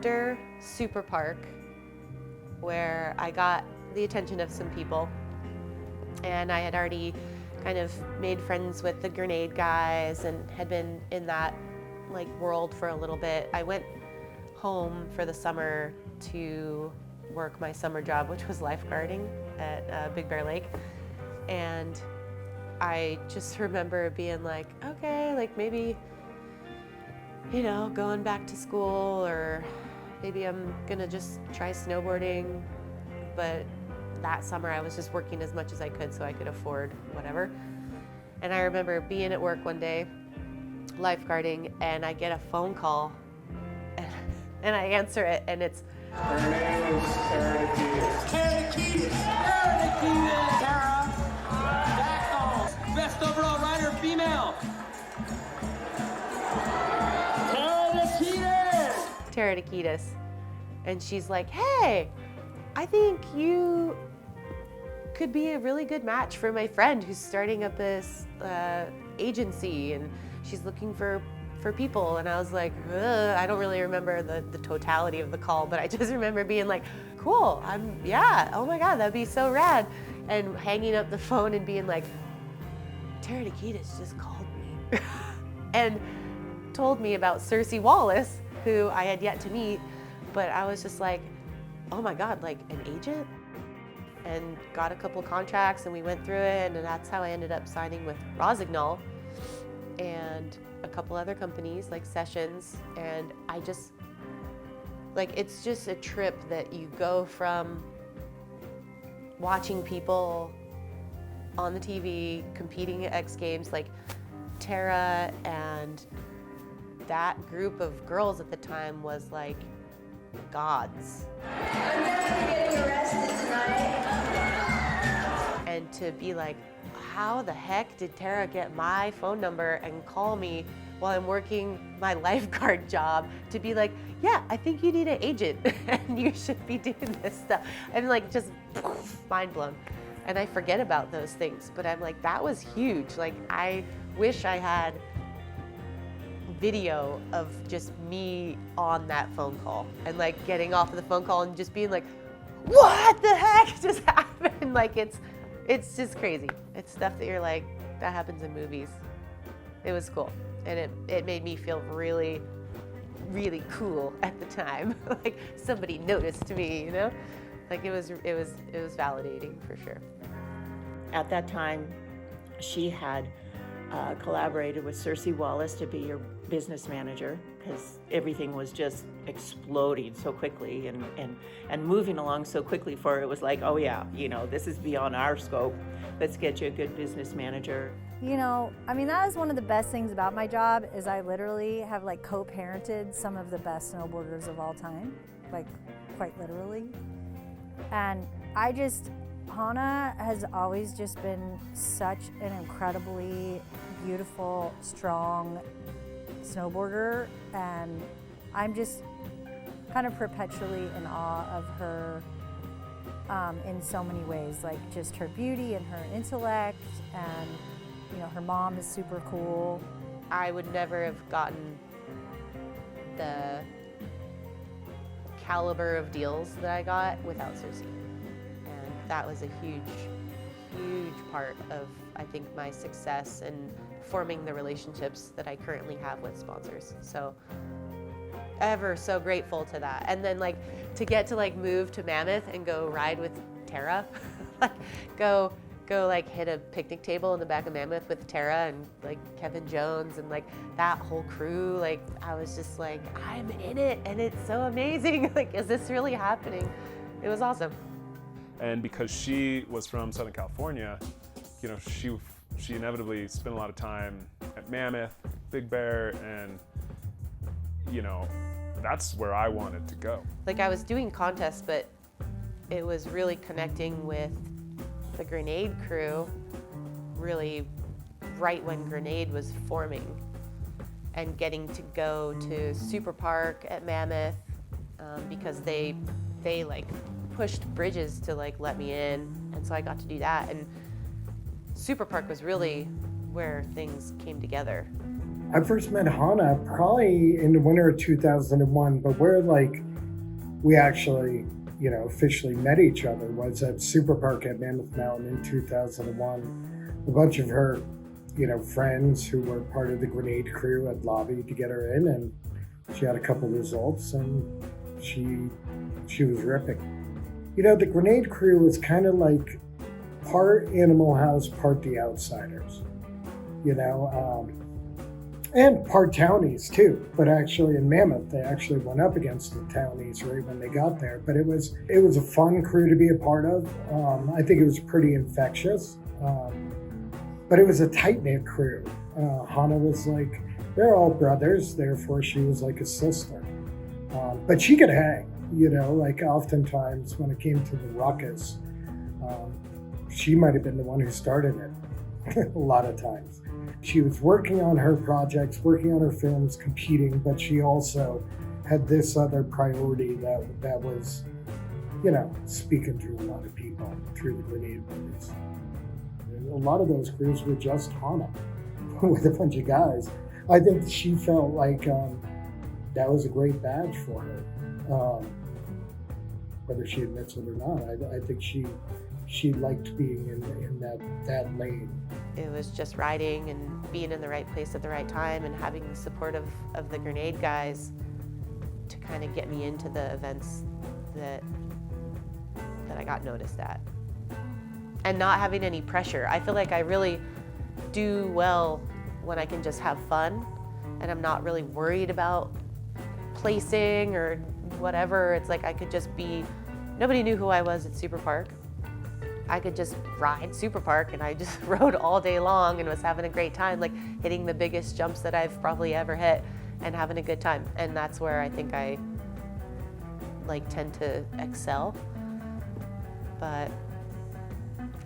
after Superpark, where I got the attention of some people, and I had already kind of made friends with the grenade guys and had been in that like world for a little bit. I went home for the summer to work my summer job, which was lifeguarding at Big Bear Lake. And I just remember being like, okay, like maybe, you know, going back to school, or maybe I'm gonna just try snowboarding. But that summer I was just working as much as I could so I could afford whatever. And I remember being at work one day, lifeguarding, and I get a phone call, and I answer it, and it's, her name is Tara Nikitas. Tara Nikitas! Tara Nikitas! Tara! Back on! Best overall rider, female! Tara Nikitas! Tara Nikitas. And she's like, hey, I think you could be a really good match for my friend who's starting up this agency, and she's looking for people. And I was like, ugh. I don't really remember the totality of the call, but I just remember being like, cool, yeah, oh my God, that'd be so rad. And hanging up the phone and being like, Tara Nikitas just called me and told me about Circe Wallace, who I had yet to meet, but I was just like, oh my God, like an agent? And got a couple contracts, and we went through it, and that's how I ended up signing with Rosignol and a couple other companies like Sessions. And I just, like, it's just a trip that you go from watching people on the TV competing at X Games, like Tara and that group of girls at the time was like gods. I'm definitely getting arrested tonight. And to be like, how the heck did Tara get my phone number and call me while I'm working my lifeguard job, to be like, yeah, I think you need an agent and you should be doing this stuff. I'm like, just mind blown. And I forget about those things, but I'm like, that was huge. Like, I wish I had video of just me on that phone call and like getting off of the phone call and just being like, what the heck just happened? Like, it's just crazy. It's stuff that you're like, that happens in movies. It was cool. And it made me feel really, really cool at the time. Like somebody noticed me, you know? Like it was validating for sure. At that time, she had collaborated with Circe Wallace to be your business manager, because everything was just exploding so quickly and moving along so quickly for her. It was like, oh yeah, you know, this is beyond our scope. Let's get you a good business manager. You know, I mean, that is one of the best things about my job, is I literally have like co-parented some of the best snowboarders of all time, like quite literally. And Hana has always just been such an incredibly beautiful, strong snowboarder, and I'm just kind of perpetually in awe of her in so many ways, like just her beauty and her intellect, and you know, her mom is super cool. I would never have gotten the caliber of deals that I got without Circe. And that was a huge, huge part of, I think, my success in forming the relationships that I currently have with sponsors. So ever so grateful to that. And then like to get to like move to Mammoth and go ride with Tara, like go like hit a picnic table in the back of Mammoth with Tara and like Kevin Jones and like that whole crew. Like I was just like, I'm in it and it's so amazing. Like, is this really happening? It was awesome. And because she was from Southern California, you know, she inevitably spent a lot of time at Mammoth, Big Bear, and you know, that's where I wanted to go. Like I was doing contests, but it was really connecting with the Grenade crew really right when Grenade was forming, and getting to go to Superpark at Mammoth because they like pushed bridges to like let me in, and so I got to do that. And Superpark was really where things came together. I first met Hana probably in the winter of 2001, but we're like we actually, officially met each other was at Superpark at Mammoth Mountain in 2001. A bunch of her, friends who were part of the grenade crew had lobbied to get her in, and she had a couple results, and she was ripping. The grenade crew was kind of like part Animal House, part The Outsiders, and part Townies too. But actually in Mammoth, they actually went up against the Townies right when they got there. But it was a fun crew to be a part of. I think it was pretty infectious. But it was a tight-knit crew. Hana was like, they're all brothers, therefore she was like a sister. But she could hang, like oftentimes when it came to the ruckus, she might have been the one who started it a lot of times. She was working on her projects, working on her films, competing, but she also had this other priority that was, speaking to a lot of people through the grenade movies. A lot of those crews were just Hana with a bunch of guys. I think she felt like that was a great badge for her. Whether she admits it or not, I think she liked being in that lane. It was just riding and being in the right place at the right time and having the support of the grenade guys to kind of get me into the events that I got noticed at. And not having any pressure. I feel like I really do well when I can just have fun and I'm not really worried about placing or whatever. It's like I could just be, nobody knew who I was at Superpark. I could just ride Superpark, and I just rode all day long and was having a great time, like hitting the biggest jumps that I've probably ever hit and having a good time. And that's where I think I tend to excel. But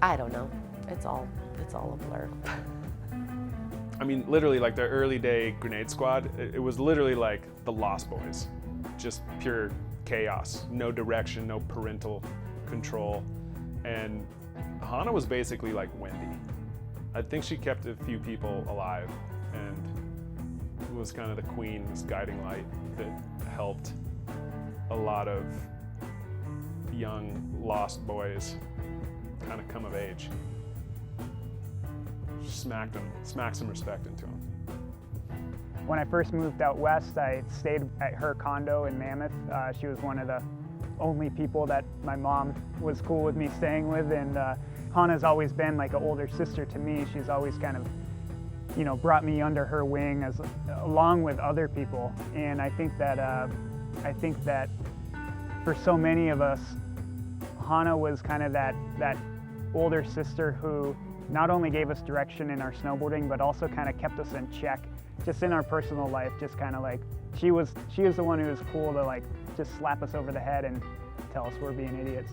I don't know. It's all a blur. I mean, literally, like the early day grenade squad, it was literally like the Lost Boys, just pure chaos, no direction, no parental control. And Hana was basically like Wendy. I think she kept a few people alive and was kind of the queen, this guiding light that helped a lot of young lost boys kind of come of age. Smacked some respect into him. When I first moved out west, I stayed at her condo in Mammoth. She was one of the only people that my mom was cool with me staying with, and Hana's always been like an older sister to me. She's always kind of, brought me under her wing along with other people. And I think that for so many of us, Hana was kind of that older sister who not only gave us direction in our snowboarding, but also kind of kept us in check, just in our personal life. Just kind of like she was the one who was cool to like just slap us over the head and tell us we're being idiots.